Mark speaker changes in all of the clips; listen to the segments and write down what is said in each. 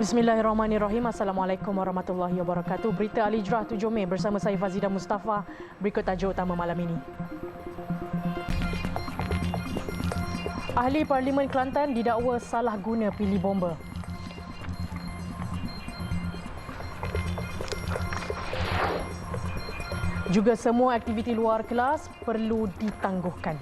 Speaker 1: Bismillahirrahmanirrahim. Assalamualaikum warahmatullahi wabarakatuh. Berita Al-Hijrah 7 Mei bersama saya Fazida Mustafa. Berikut tajuk utama malam ini. Ahli Parlimen Kelantan didakwa salah guna pilih bomba. Juga semua aktiviti luar kelas perlu ditangguhkan.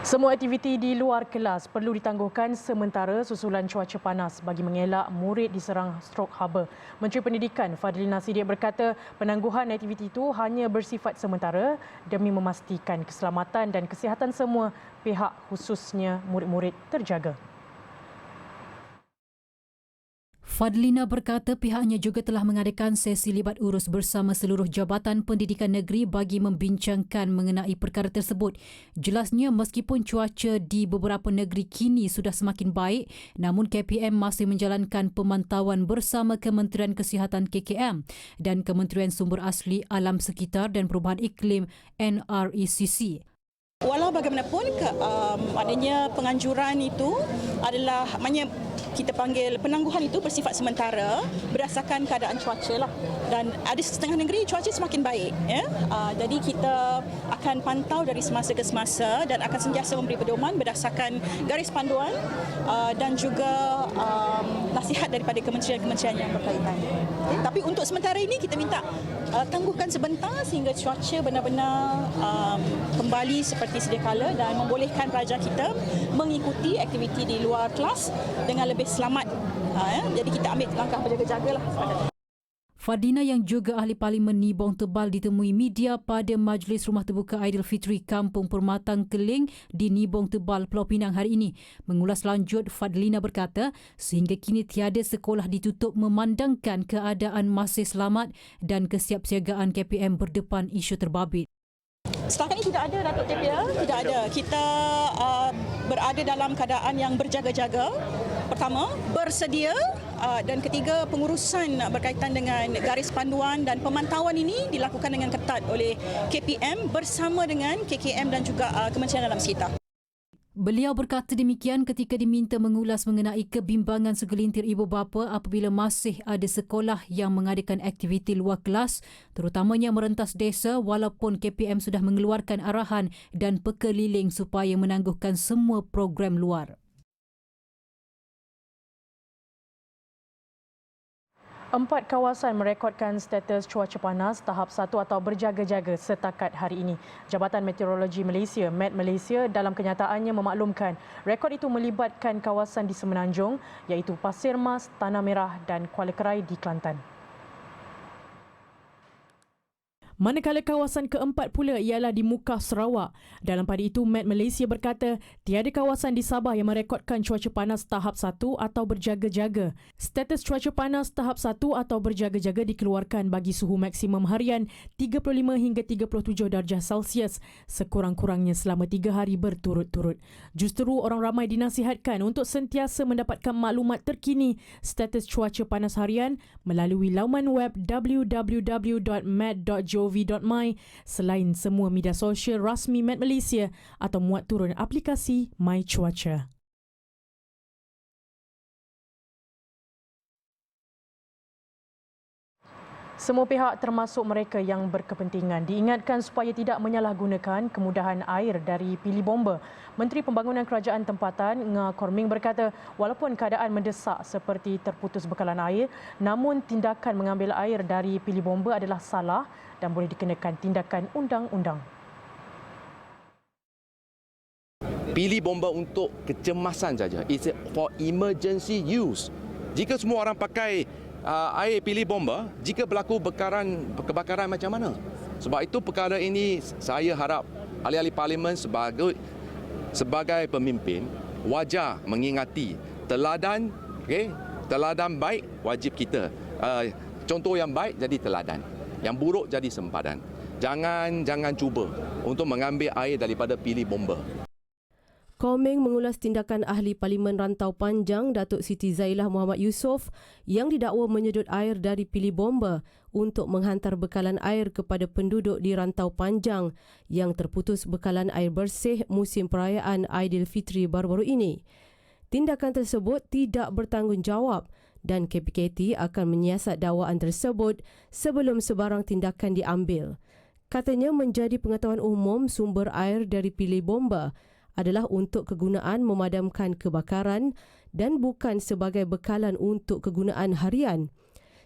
Speaker 1: Semua aktiviti di luar kelas perlu ditangguhkan sementara susulan cuaca panas bagi mengelak murid diserang strok haba. Menteri Pendidikan Fadlina Siddiq berkata penangguhan aktiviti itu hanya bersifat sementara demi memastikan keselamatan dan kesihatan semua pihak khususnya murid-murid terjaga.
Speaker 2: Fadlina berkata pihaknya juga telah mengadakan sesi libat urus bersama seluruh Jabatan Pendidikan Negeri bagi membincangkan mengenai perkara tersebut. Jelasnya meskipun cuaca di beberapa negeri kini sudah semakin baik, namun KPM masih menjalankan pemantauan bersama Kementerian Kesihatan KKM dan Kementerian Sumber Asli Alam Sekitar dan Perubahan Iklim NRECC.
Speaker 3: Walau bagaimanapun adanya penganjuran itu adalah maknanya kita panggil penangguhan itu bersifat sementara berdasarkan keadaan cuaca lah, dan ada setengah negeri cuaca semakin baik ya. Jadi kita akan pantau dari semasa ke semasa dan akan sentiasa memberi pedoman berdasarkan garis panduan dan juga nasihat daripada kementerian-kementerian yang berkaitan. Tapi untuk sementara ini kita minta tangguhkan sebentar sehingga cuaca benar-benar kembali seperti sedia kala dan membolehkan pelajar kita mengikuti aktiviti di luar kelas dengan lebih selamat. Jadi kita ambil langkah berjaga-jaga lah.
Speaker 2: Fadlina yang juga ahli Parlimen Nibong Tebal ditemui media pada Majlis Rumah Terbuka Aidilfitri Kampung Permatang Keling di Nibong Tebal, Pulau Pinang hari ini. Mengulas lanjut, Fadlina berkata sehingga kini tiada sekolah ditutup memandangkan keadaan masih selamat dan kesiapsiagaan KPM berdepan isu terbabit.
Speaker 3: Setakat ini tidak ada, Datuk Tepia, tidak ada. Kita berada dalam keadaan yang berjaga-jaga. Pertama, bersedia, dan ketiga, pengurusan berkaitan dengan garis panduan dan pemantauan ini dilakukan dengan ketat oleh KPM bersama dengan KKM dan juga Kementerian Alam Sekitar.
Speaker 2: Beliau berkata demikian ketika diminta mengulas mengenai kebimbangan segelintir ibu bapa apabila masih ada sekolah yang mengadakan aktiviti luar kelas, terutamanya merentas desa, walaupun KPM sudah mengeluarkan arahan dan pekeliling supaya menangguhkan semua program luar.
Speaker 1: 4 kawasan merekodkan status cuaca panas tahap 1 atau berjaga-jaga setakat hari ini. Jabatan Meteorologi Malaysia, Met Malaysia, dalam kenyataannya memaklumkan rekod itu melibatkan kawasan di Semenanjung iaitu Pasir Mas, Tanah Merah dan Kuala Kerai di Kelantan. Manakala kawasan keempat pula ialah di Mukah, Sarawak. Dalam pada itu, Met Malaysia berkata tiada kawasan di Sabah yang merekodkan cuaca panas tahap 1 atau berjaga-jaga. Status cuaca panas tahap 1 atau berjaga-jaga dikeluarkan bagi suhu maksimum harian 35 hingga 37 darjah Celsius sekurang-kurangnya selama 3 hari berturut-turut. Justeru orang ramai dinasihatkan untuk sentiasa mendapatkan maklumat terkini status cuaca panas harian melalui laman web www.met.gov.my selain semua media sosial rasmi Met Malaysia atau muat turun aplikasi My Cuaca. Semua pihak termasuk mereka yang berkepentingan diingatkan supaya tidak menyalahgunakan kemudahan air dari pilih bomba. Menteri Pembangunan Kerajaan Tempatan Nga Korming berkata walaupun keadaan mendesak seperti terputus bekalan air, namun tindakan mengambil air dari pilih bomba adalah salah dan boleh dikenakan tindakan undang-undang.
Speaker 4: Pilih bomba untuk kecemasan saja. It's for emergency use. Jika semua orang pakai air pilih bomba, jika berlaku kebakaran macam mana? Sebab itu perkara ini saya harap ahli-ahli Parlimen sebagai pemimpin wajar mengingati teladan, teladan baik wajib kita. Contoh yang baik jadi teladan, yang buruk jadi sempadan. Jangan cuba untuk mengambil air daripada pilih bomba.
Speaker 5: Komeng mengulas tindakan Ahli Parlimen Rantau Panjang Datuk Siti Zailah Muhammad Yusof yang didakwa menyedut air dari pili bomba untuk menghantar bekalan air kepada penduduk di Rantau Panjang yang terputus bekalan air bersih musim perayaan Aidilfitri baru-baru ini. Tindakan tersebut tidak bertanggungjawab dan KPKT akan menyiasat dakwaan tersebut sebelum sebarang tindakan diambil. Katanya menjadi pengetahuan umum sumber air dari pili bomba adalah untuk kegunaan memadamkan kebakaran dan bukan sebagai bekalan untuk kegunaan harian.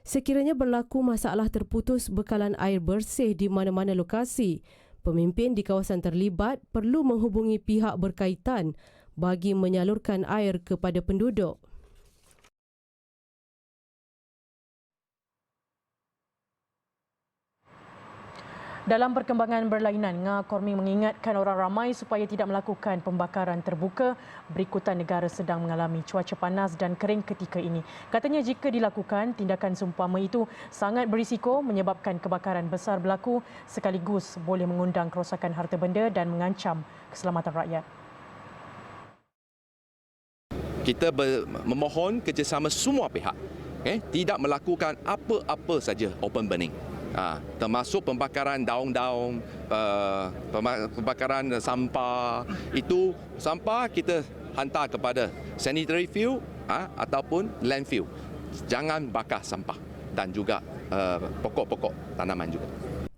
Speaker 5: Sekiranya berlaku masalah terputus bekalan air bersih di mana-mana lokasi, pemimpin di kawasan terlibat perlu menghubungi pihak berkaitan bagi menyalurkan air kepada penduduk.
Speaker 1: Dalam perkembangan berlainan, Ngah Korming mengingatkan orang ramai supaya tidak melakukan pembakaran terbuka berikutan negara sedang mengalami cuaca panas dan kering ketika ini. Katanya jika dilakukan, tindakan seumpama itu sangat berisiko menyebabkan kebakaran besar berlaku sekaligus boleh mengundang kerosakan harta benda dan mengancam keselamatan rakyat.
Speaker 4: Kita memohon kerjasama semua pihak tidak melakukan apa-apa saja open burning. Termasuk pembakaran daun-daun, pembakaran sampah. Itu sampah kita hantar kepada sanitary field ataupun landfill. Jangan bakar sampah dan juga pokok-pokok tanaman juga.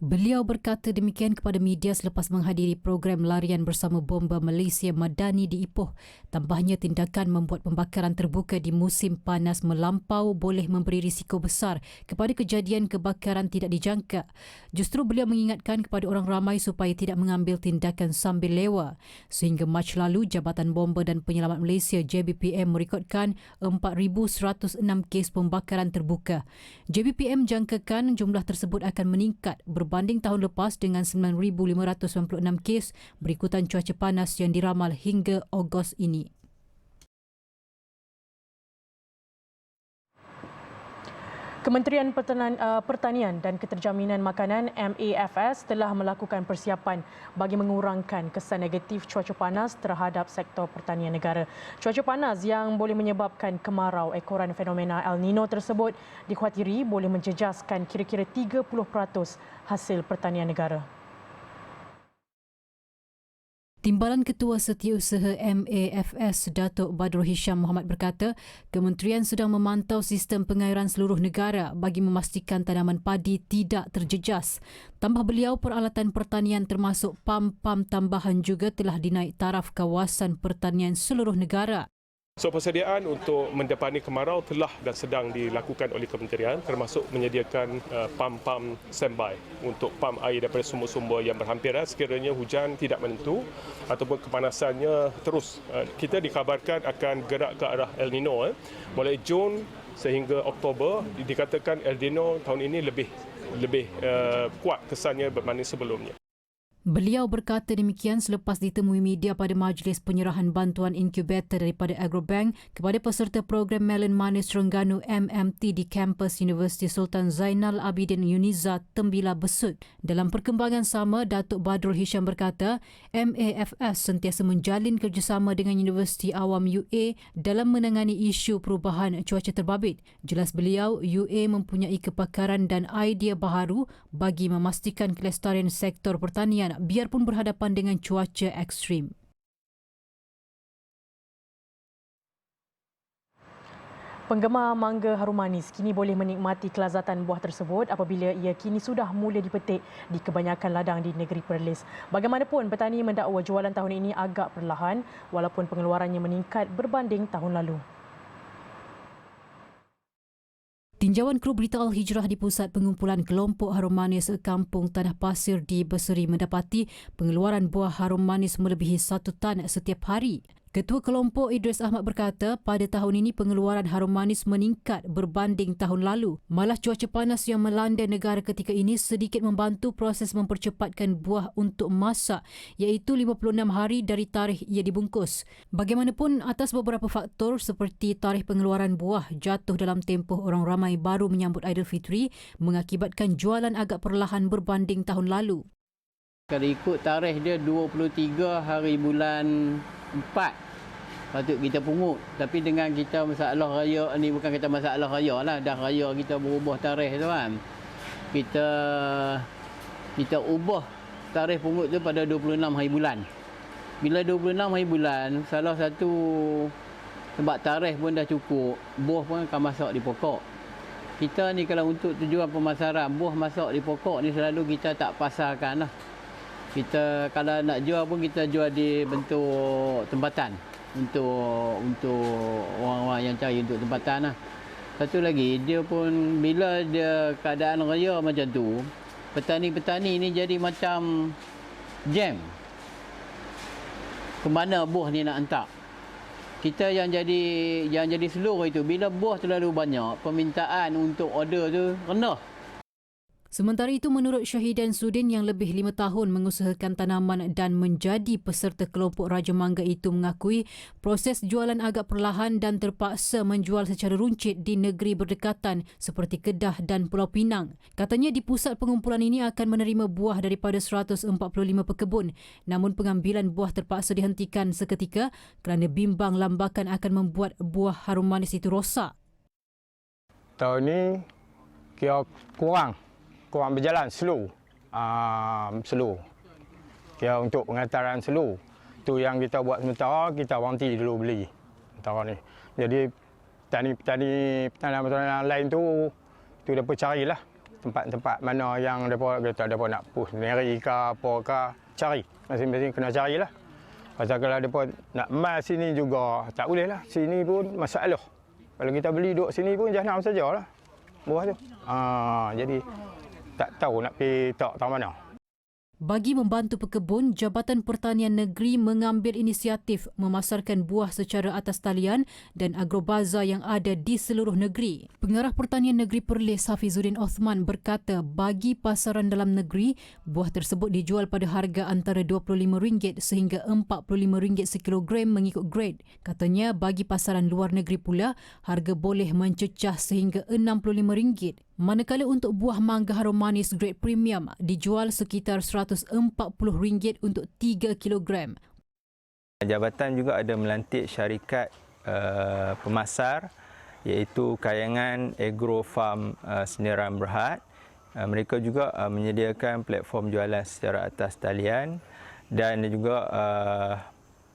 Speaker 2: Beliau berkata demikian kepada media selepas menghadiri program larian bersama bomba Malaysia Madani di Ipoh. Tambahnya, tindakan membuat pembakaran terbuka di musim panas melampau boleh memberi risiko besar kepada kejadian kebakaran tidak dijangka. Justru beliau mengingatkan kepada orang ramai supaya tidak mengambil tindakan sambil lewa. Sehingga Mac lalu, Jabatan Bomba dan Penyelamat Malaysia JBPM merekodkan 4,106 kes pembakaran terbuka. JBPM jangkakan jumlah tersebut akan meningkat berbanding tahun lepas dengan 9,596 kes berikutan cuaca panas yang diramal hingga Ogos ini.
Speaker 1: Kementerian Pertanian dan Keterjaminan Makanan MAFS telah melakukan persiapan bagi mengurangkan kesan negatif cuaca panas terhadap sektor pertanian negara. Cuaca panas yang boleh menyebabkan kemarau ekoran fenomena El Nino tersebut dikhawatiri boleh menjejaskan kira-kira 30% hasil pertanian negara.
Speaker 2: Timbalan Ketua Setiausaha MAFS Datuk Badrul Hisham Muhammad berkata, kementerian sedang memantau sistem pengairan seluruh negara bagi memastikan tanaman padi tidak terjejas. Tambah beliau, peralatan pertanian termasuk pam-pam tambahan juga telah dinaik taraf kawasan pertanian seluruh negara.
Speaker 6: So, persediaan untuk mendepani kemarau telah dan sedang dilakukan oleh kementerian, termasuk menyediakan pam-pam standby untuk pam air daripada sumber-sumber yang berhampiran sekiranya hujan tidak menentu ataupun kepanasannya terus. Kita dikabarkan akan gerak ke arah El Nino. Mulai Jun sehingga Oktober, dikatakan El Nino tahun ini lebih kuat kesannya berbanding sebelumnya.
Speaker 2: Beliau berkata demikian selepas ditemui media pada majlis penyerahan bantuan inkubator daripada Agrobank kepada peserta program Melon Manis Terengganu MMT di kampus Universiti Sultan Zainal Abidin Uniza Tembila Besut. Dalam perkembangan sama, Datuk Badrul Hisham berkata, MAFS sentiasa menjalin kerjasama dengan Universiti Awam UA dalam menangani isu perubahan cuaca terbabit. Jelas beliau, UA mempunyai kepakaran dan idea baharu bagi memastikan kelestarian sektor pertanian biarpun berhadapan dengan cuaca ekstrim.
Speaker 1: Penggemar mangga harum manis kini boleh menikmati kelazatan buah tersebut apabila ia kini sudah mula dipetik di kebanyakan ladang di negeri Perlis. Bagaimanapun, petani mendakwa jualan tahun ini agak perlahan walaupun pengeluarannya meningkat berbanding tahun lalu.
Speaker 2: Tinjauan kru berita Al-Hijrah di Pusat Pengumpulan Kelompok Harum Manis Kampung Tanah Pasir di Beseri mendapati pengeluaran buah harum manis melebihi 1 tan setiap hari. Ketua kelompok Idris Ahmad berkata pada tahun ini pengeluaran harum manis meningkat berbanding tahun lalu. Malah cuaca panas yang melanda negara ketika ini sedikit membantu proses mempercepatkan buah untuk masak, iaitu 56 hari dari tarikh ia dibungkus. Bagaimanapun, atas beberapa faktor seperti tarikh pengeluaran buah jatuh dalam tempoh orang ramai baru menyambut Aidilfitri mengakibatkan jualan agak perlahan berbanding tahun lalu.
Speaker 7: Kalau ikut tarikh dia 23 hari bulan patut kita pungut. Tapi dengan kita masalah raya ni, bukan kata masalah raya lah, dah raya kita berubah tarikh tu kan. Kita ubah tarikh pungut tu pada 26 hari bulan. Bila 26 hari bulan, salah satu sebab tarikh pun dah cukup, buah pun akan masuk di pokok. Kita ni kalau untuk tujuan pemasaran, buah masuk di pokok ni selalu kita tak pasarkan lah. Kita kalau nak jual pun kita jual di bentuk tempatan untuk orang-orang yang cari untuk tempatan lah. Satu lagi, dia pun bila dia keadaan raya macam tu, petani-petani ni jadi macam jam. Ke mana buah ni nak hantar? Kita yang jadi slow itu, bila buah terlalu banyak, permintaan untuk order tu rendah.
Speaker 2: Sementara itu, menurut Syahidan Sudin yang lebih 5 tahun mengusahakan tanaman dan menjadi peserta kelompok Raja Mangga itu mengakui proses jualan agak perlahan dan terpaksa menjual secara runcit di negeri berdekatan seperti Kedah dan Pulau Pinang. Katanya di pusat pengumpulan ini akan menerima buah daripada 145 pekebun, namun pengambilan buah terpaksa dihentikan seketika kerana bimbang lambakan akan membuat buah harum manis itu rosak.
Speaker 8: Tahun ni kira kurang berjalan, slow. Kira untuk penghantaran slow. Tu yang kita buat sementara, kita berhenti dulu beli sementara ni. Jadi petani-petani lain tu dapat carilah tempat-tempat mana yang depa nak push neri ke apa ke, cari. Masing-masing kena carilah. Pasal kalau depa nak emas sini juga tak boleh lah. Sini pun masalah. Kalau kita beli duduk sini pun jahanam sajalah buah tu. Jadi tak tahu nak pergi tak tahu mana.
Speaker 2: Bagi membantu pekebun, Jabatan Pertanian Negeri mengambil inisiatif memasarkan buah secara atas talian dan agrobazar yang ada di seluruh negeri. Pengarah Pertanian Negeri Perlis Hafizuddin Osman berkata bagi pasaran dalam negeri, buah tersebut dijual pada harga antara RM25 sehingga RM45 sekilogram mengikut grade. Katanya bagi pasaran luar negeri pula, harga boleh mencecah sehingga RM65. Manakala untuk buah mangga harum manis grade premium dijual sekitar RM140 untuk 3 kilogram.
Speaker 9: Jabatan juga ada melantik syarikat pemasar iaitu Kayangan Agro Farm Sendirian Berhad. Mereka juga menyediakan platform jualan secara atas talian dan juga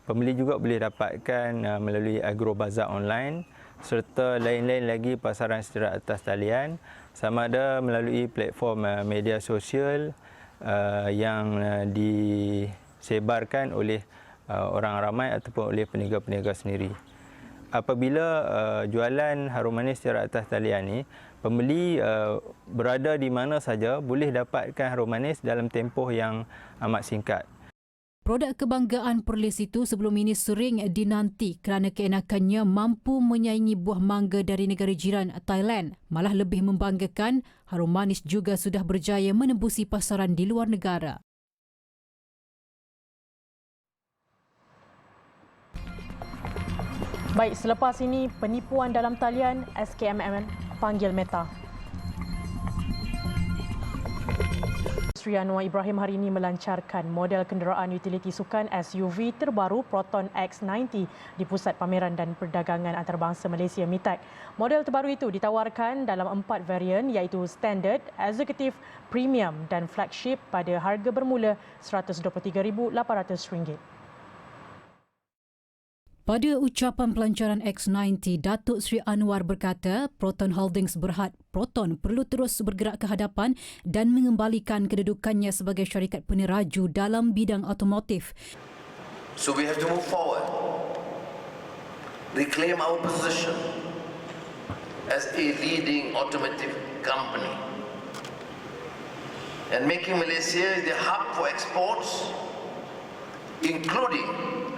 Speaker 9: pembeli juga boleh dapatkan melalui agrobazar online serta lain-lain lagi pasaran secara atas talian sama ada melalui platform media sosial yang disebarkan oleh orang ramai ataupun oleh peniaga-peniaga sendiri. Apabila jualan harum manis secara atas talian ni, pembeli berada di mana saja boleh dapatkan harum manis dalam tempoh yang amat singkat.
Speaker 2: Produk kebanggaan Perlis itu sebelum ini sering dinanti kerana keenakannya mampu menyaingi buah mangga dari negara jiran Thailand. Malah lebih membanggakan, harum manis juga sudah berjaya menembusi pasaran di luar negara.
Speaker 1: Baik, selepas ini penipuan dalam talian SKMM panggil Meta. Sri Anwar Ibrahim hari ini melancarkan model kenderaan utiliti sukan SUV terbaru Proton X90 di Pusat Pameran dan Perdagangan Antarabangsa Malaysia MITAC. Model terbaru itu ditawarkan dalam 4 varian iaitu Standard, Executive, Premium dan Flagship pada harga bermula RM123,800.
Speaker 2: Pada ucapan pelancaran X90, Datuk Seri Anwar berkata Proton Holdings Berhad Proton perlu terus bergerak ke hadapan dan mengembalikan kedudukannya sebagai syarikat peneraju dalam bidang otomotif.
Speaker 10: So we have to move forward, reclaim our position as a leading automotive company and making Malaysia the hub for exports, including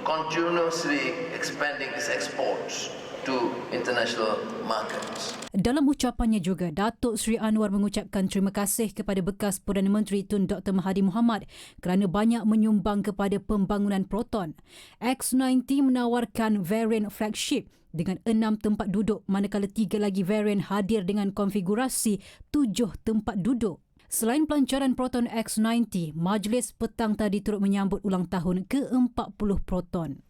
Speaker 10: continuously expanding its exports to international markets.
Speaker 2: Dalam ucapannya juga, Datuk Seri Anwar mengucapkan terima kasih kepada bekas Perdana Menteri Tun Dr. Mahathir Mohamad kerana banyak menyumbang kepada pembangunan Proton. X90 menawarkan varian flagship dengan 6 tempat duduk manakala 3 lagi varian hadir dengan konfigurasi 7 tempat duduk. Selain pelancaran Proton X90, Majlis petang tadi turut menyambut ulang tahun ke-40 Proton.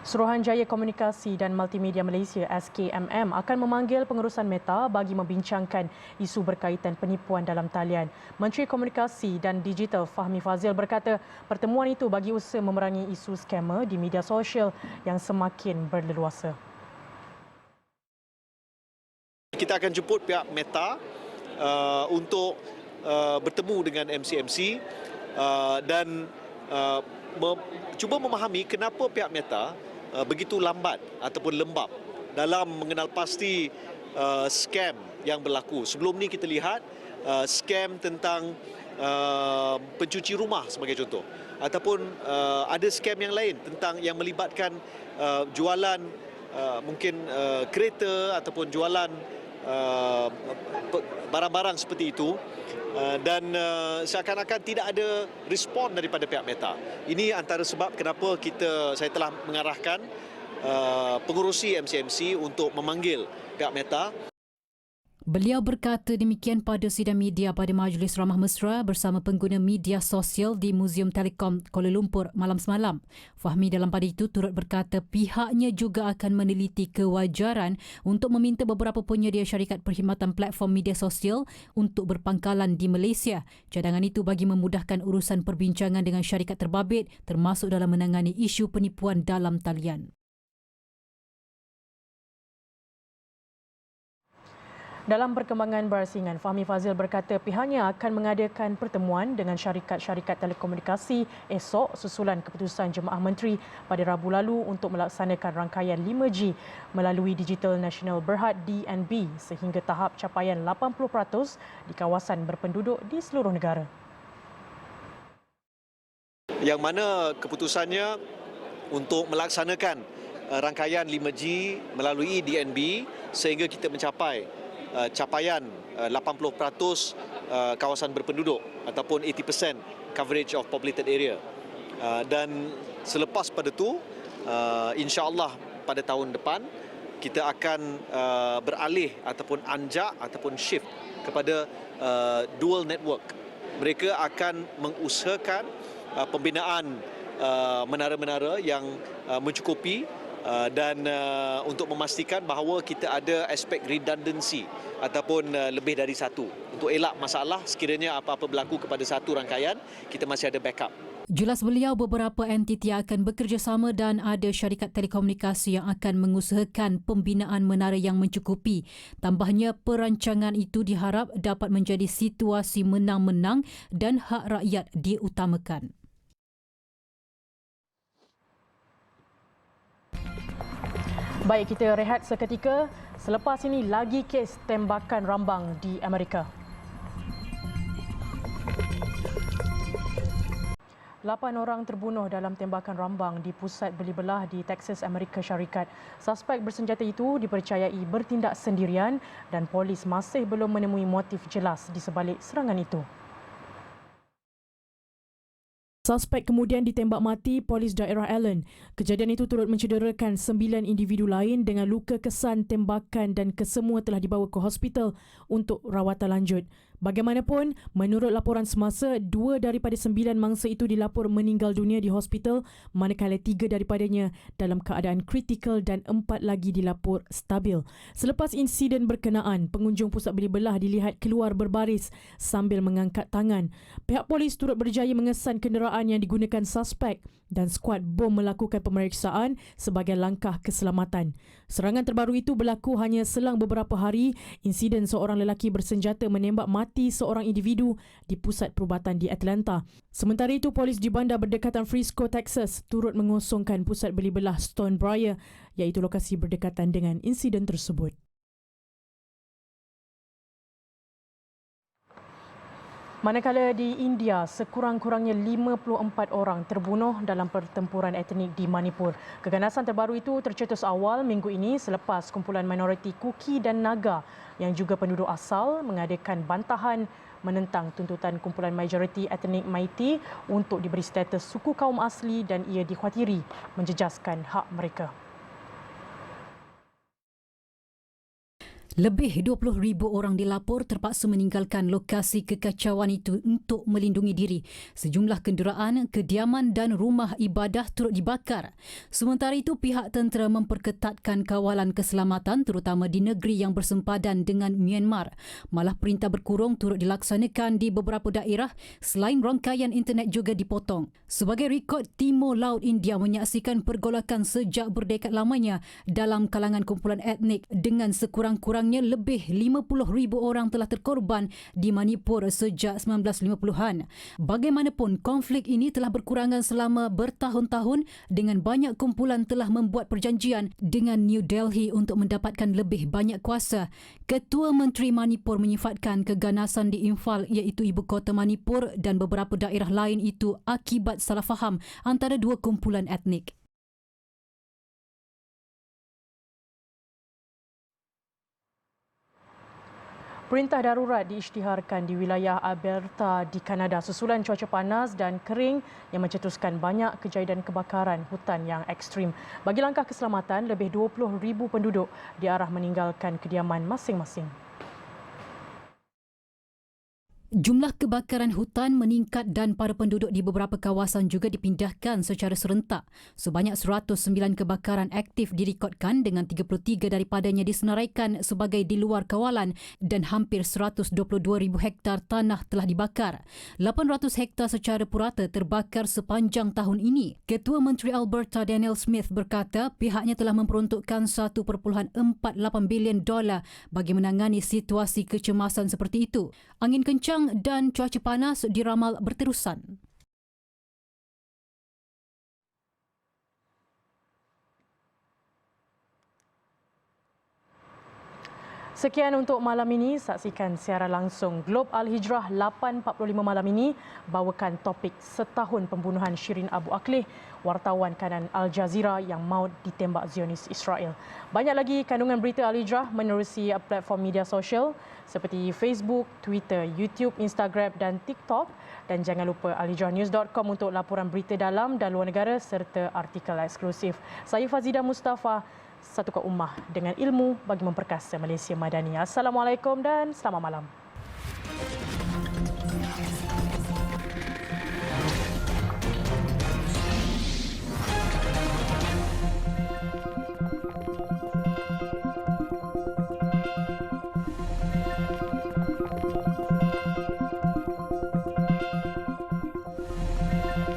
Speaker 1: Suruhanjaya Komunikasi dan Multimedia Malaysia SKMM akan memanggil pengurusan Meta bagi membincangkan isu berkaitan penipuan dalam talian. Menteri Komunikasi dan Digital Fahmi Fazil berkata pertemuan itu bagi usaha memerangi isu skamer di media sosial yang semakin berleluasa.
Speaker 11: Kita akan jemput pihak Meta untuk bertemu dengan MC-MC dan cuba memahami kenapa pihak Meta begitu lambat ataupun lembab dalam mengenal pasti skam yang berlaku. Sebelum ni kita lihat skam tentang pencuci rumah sebagai contoh, ataupun ada skam yang lain tentang yang melibatkan jualan mungkin kereta ataupun jualan barang-barang seperti itu, dan seakan-akan tidak ada respon daripada pihak Meta. Ini antara sebab kenapa saya telah mengarahkan pengurusi MC-MC untuk memanggil pihak Meta.
Speaker 2: Beliau berkata demikian pada sidang media pada Majlis Ramah Mesra bersama pengguna media sosial di Muzium Telekom Kuala Lumpur malam semalam. Fahmi dalam pada itu turut berkata pihaknya juga akan meneliti kewajaran untuk meminta beberapa penyedia syarikat perkhidmatan platform media sosial untuk berpangkalan di Malaysia. Cadangan itu bagi memudahkan urusan perbincangan dengan syarikat terbabit termasuk dalam menangani isu penipuan dalam talian.
Speaker 1: Dalam perkembangan berasingan, Fahmi Fazil berkata pihaknya akan mengadakan pertemuan dengan syarikat-syarikat telekomunikasi esok susulan keputusan Jemaah Menteri pada Rabu lalu untuk melaksanakan rangkaian 5G melalui Digital Nasional Berhad DNB sehingga tahap capaian 80% di kawasan berpenduduk di seluruh negara.
Speaker 11: Yang mana keputusannya untuk melaksanakan rangkaian 5G melalui DNB sehingga kita mencapai capaian 80% kawasan berpenduduk ataupun 80% coverage of populated area. Dan selepas pada itu, insya-Allah pada tahun depan kita akan beralih ataupun anjak ataupun shift kepada dual network. Mereka akan mengusahakan pembinaan menara-menara yang mencukupi dan untuk memastikan bahawa kita ada aspek redundancy ataupun lebih dari satu untuk elak masalah sekiranya apa-apa berlaku kepada satu rangkaian, kita masih ada backup.
Speaker 2: Jelas beliau beberapa entiti akan bekerjasama dan ada syarikat telekomunikasi yang akan mengusahakan pembinaan menara yang mencukupi. Tambahnya, perancangan itu diharap dapat menjadi situasi menang-menang dan hak rakyat diutamakan.
Speaker 1: Baik, kita rehat seketika. Selepas ini lagi kes tembakan rambang di Amerika. 8 orang terbunuh dalam tembakan rambang di pusat beli belah di Texas, Amerika Syarikat. Suspek bersenjata itu dipercayai bertindak sendirian dan polis masih belum menemui motif jelas di sebalik serangan itu. Suspek kemudian ditembak mati polis daerah Allen. Kejadian itu turut mencederakan 9 individu lain dengan luka kesan tembakan dan kesemua telah dibawa ke hospital untuk rawatan lanjut. Bagaimanapun, menurut laporan semasa, 2 daripada 9 mangsa itu dilapor meninggal dunia di hospital, manakala 3 daripadanya dalam keadaan kritikal dan 4 lagi dilapor stabil. Selepas insiden berkenaan, pengunjung pusat beli belah dilihat keluar berbaris sambil mengangkat tangan. Pihak polis turut berjaya mengesan kenderaan yang digunakan suspek dan skuad bom melakukan pemeriksaan sebagai langkah keselamatan. Serangan terbaru itu berlaku hanya selang beberapa hari. Insiden seorang lelaki bersenjata menembak mati seorang individu di pusat perubatan di Atlanta. Sementara itu, polis di bandar berdekatan Frisco, Texas turut mengosongkan pusat beli belah Stonebriar iaitu lokasi berdekatan dengan insiden tersebut. Manakala di India, sekurang-kurangnya 54 orang terbunuh dalam pertempuran etnik di Manipur. Keganasan terbaru itu tercetus awal minggu ini selepas kumpulan minoriti Kuki dan Naga yang juga penduduk asal mengadakan bantahan menentang tuntutan kumpulan majoriti etnik Meitei untuk diberi status suku kaum asli dan ia dikhawatiri menjejaskan hak mereka.
Speaker 2: Lebih 20,000 orang dilapor terpaksa meninggalkan lokasi kekacauan itu untuk melindungi diri. Sejumlah kenderaan, kediaman dan rumah ibadah turut dibakar. Sementara itu, pihak tentera memperketatkan kawalan keselamatan terutama di negeri yang bersempadan dengan Myanmar. Malah perintah berkurung turut dilaksanakan di beberapa daerah selain rangkaian internet juga dipotong. Sebagai rekod, Timur Laut India menyaksikan pergolakan sejak berdekad lamanya dalam kalangan kumpulan etnik dengan sekurang-kurangnya lebih 50,000 orang telah terkorban di Manipur sejak 1950-an. Bagaimanapun, konflik ini telah berkurangan selama bertahun-tahun dengan banyak kumpulan telah membuat perjanjian dengan New Delhi untuk mendapatkan lebih banyak kuasa. Ketua Menteri Manipur menyifatkan keganasan di Imphal iaitu ibu kota Manipur dan beberapa daerah lain itu akibat salah faham antara dua kumpulan etnik.
Speaker 1: Perintah darurat diisytiharkan di wilayah Alberta di Kanada susulan cuaca panas dan kering yang mencetuskan banyak kejadian kebakaran hutan yang ekstrim. Bagi langkah keselamatan, lebih 20,000 penduduk diarah meninggalkan kediaman masing-masing.
Speaker 2: Jumlah kebakaran hutan meningkat dan para penduduk di beberapa kawasan juga dipindahkan secara serentak. Sebanyak 109 kebakaran aktif direkodkan dengan 33 daripadanya disenaraikan sebagai di luar kawalan dan hampir 122,000 hektar tanah telah dibakar. 800 hektar secara purata terbakar sepanjang tahun ini. Ketua Menteri Alberta Daniel Smith berkata pihaknya telah memperuntukkan $1.48 bilion bagi menangani situasi kecemasan seperti itu. Angin kencang dan cuaca panas diramal berterusan.
Speaker 1: Sekian untuk malam ini. Saksikan siaran langsung Globe Al-Hijrah 8.45 malam ini bawakan topik setahun pembunuhan Shirin Abu Akleh, wartawan kanan Al Jazeera yang maut ditembak Zionis Israel. Banyak lagi kandungan berita Al-Hijrah menerusi platform media sosial seperti Facebook, Twitter, YouTube, Instagram dan TikTok. Dan jangan lupa alhijrahnews.com untuk laporan berita dalam dan luar negara serta artikel eksklusif. Saya Fazida Mustafa, satukan ummah dengan ilmu bagi memperkasa Malaysia Madani. Assalamualaikum dan selamat malam.